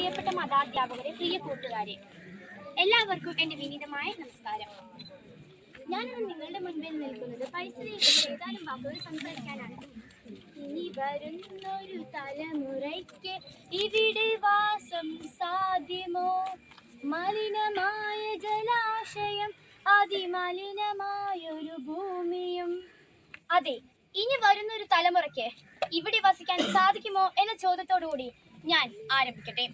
പ്രിയപ്പെട്ട മതാധ്യാപകരെ, പ്രിയ കൂട്ടുകാരെ, എല്ലാവർക്കും എൻ്റെ വിനീതമായ നമസ്കാരം. ഞാനിന്ന് നിങ്ങളുടെ മുൻപിൽ നിൽക്കുന്നത് പരിസ്ഥിതിയെക്കുറിച്ച് ഏതാനും വാക്കുകൾ സംസാരിക്കാനാണ്. ഇനി വരുന്നൊരു തലമുറയ്ക്ക് ഇവിടെ വാസം സാധ്യമോ? മലിനമായ ജലാശയം, അതിമലിനമായൊരു ഭൂമിയും. അതെ, ഇനി വരുന്നൊരു തലമുറയ്ക്ക് ഇവിടെ വസിക്കാൻ സാധിക്കുമോ എന്ന ചോദ്യത്തോടുകൂടി ഞാൻ ആരംഭിക്കട്ടെ.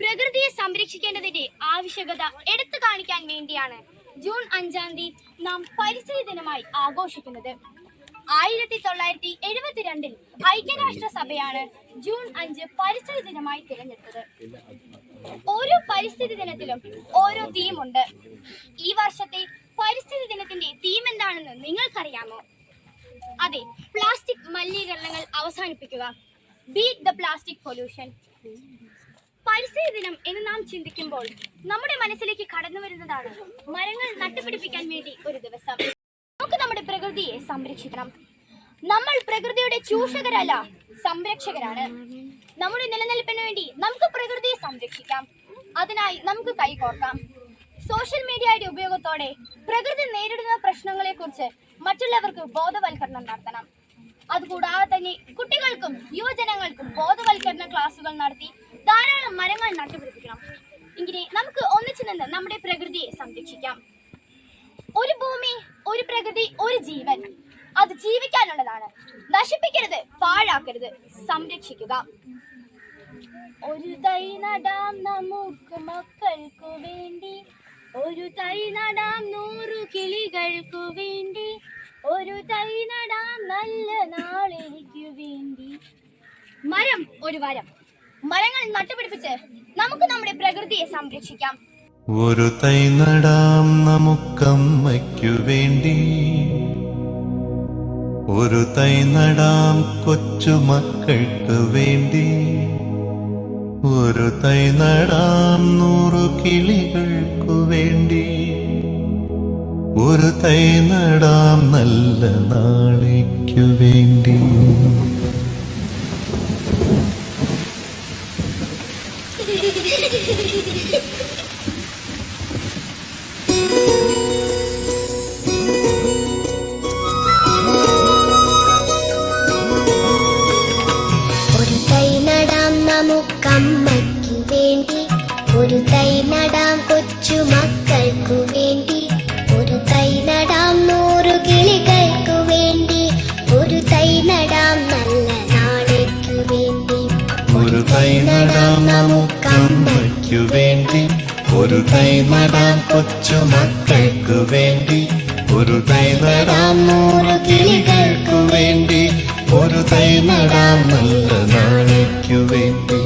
പ്രകൃതിയെ സംരക്ഷിക്കേണ്ടതിന്റെ ആവശ്യകത എടുത്തു കാണിക്കാൻ വേണ്ടിയാണ് ജൂൺ 5-ാം തീയതി നാം പരിസ്ഥിതി ദിനമായി ആഘോഷിക്കുന്നത്. 1972 ഐക്യരാഷ്ട്രസഭയാണ് ജൂൺ 5 പരിസ്ഥിതി ദിനമായി തിരഞ്ഞെടുത്തത്. ഓരോ പരിസ്ഥിതി ദിനത്തിലും ഓരോ തീമുണ്ട്. ഈ വർഷത്തെ പരിസ്ഥിതി ദിനത്തിന്റെ തീം എന്താണെന്ന് നിങ്ങൾക്കറിയാമോ? അതെ, പ്ലാസ്റ്റിക് മലിനീകരണങ്ങൾ അവസാനിപ്പിക്കുക. Beat the plastic pollution. പരിസ്ഥിതി ദിനം എന്ന് നാം ചിന്തിക്കുമ്പോൾ നമ്മുടെ മനസ്സിലേക്ക് കടന്നു വരുന്നതാണ് മരങ്ങൾ നട്ടുപിടിപ്പിക്കാൻ വേണ്ടി ഒരു ദിവസം. നമുക്ക് നമ്മുടെ പ്രകൃതിയെ സംരക്ഷിക്കണം. നമ്മൾ പ്രകൃതിയുടെ ചൂഷകരല്ല, സംരക്ഷകരാണ്. നമ്മുടെ നിലനിൽപ്പിന് വേണ്ടി നമുക്ക് പ്രകൃതിയെ സംരക്ഷിക്കാം. അതിനായി നമുക്ക് കൈകോർക്കാം. സോഷ്യൽ മീഡിയയുടെ ഉപയോഗത്തോടെ പ്രകൃതി നേരിടുന്ന പ്രശ്നങ്ങളെ കുറിച്ച് മറ്റുള്ളവർക്ക് ബോധവൽക്കരണം നടത്തണം. അതുകൂടാതെ തന്നെ കുട്ടികൾക്കും യുവജനങ്ങൾക്കും ബോധവൽക്കരണ ക്ലാസുകൾ നടത്തി ധാരാളം മരങ്ങൾ നട്ടുപിടിപ്പിക്കണം. ഇങ്ങനെ നമുക്ക് ഒന്നിച്ചു നിന്ന് നമ്മുടെ പ്രകൃതിയെ സംരക്ഷിക്കാം. ഒരു ഭൂമി, ഒരു പ്രകൃതി, ഒരു ജീവൻ. അത് ജീവിക്കാനുള്ളതാണ്. നശിപ്പിക്കരുത്, പാഴാക്കരുത്, സംരക്ഷിക്കുക. ഒരു തൈ നടാം നമുക്ക് മക്കൾക്കു വേണ്ടി, ഒരു തൈ നടാം 100 കിളികൾക്കു വേണ്ടി, ഒരു തൈ നടാം നല്ല നാളേക്കു വേണ്ടി. മരം ഒരു വരം. മരങ്ങൾ നട്ടുപിടിപ്പിച്ച് നമുക്ക് നമ്മുടെ പ്രകൃതിയെ സംരക്ഷിക്കാം. ഒരു തൈ നടാം നമുക്കമ്മയ്ക്കു വേണ്ടി, ഒരു തൈ നടാം കൊച്ചുമക്കൾക്ക് വേണ്ടി, ഒരു തൈ നടാം 100 കിളികൾക്കു വേണ്ടി, ഒരു തൈ നടാം നല്ല നാളേക്കു വേണ്ടി. നമുക്കമ്മയ്ക്കു വേണ്ടി, ഒരു തൈ നടാം കൊച്ചുമക്കൾക്കു വേണ്ടി, ഒരു തൈ നടാം 100 കിളികൾക്കു വേണ്ടി, ഒരു തൈ നടാം നല്ല നാളേക്കു വേണ്ടി. ഒരു തൈ നടാം നമുക്കമ്മയ്ക്കു വേണ്ടി, ഒരു തൈ നടാം കൊച്ചുമക്കൾക്കു വേണ്ടി, ഒരു തൈ നടാം 100 കിളികൾക്കു വേണ്ടി, ഒരു തൈ നടാം നല്ല നാളേക്കു വേണ്ടി.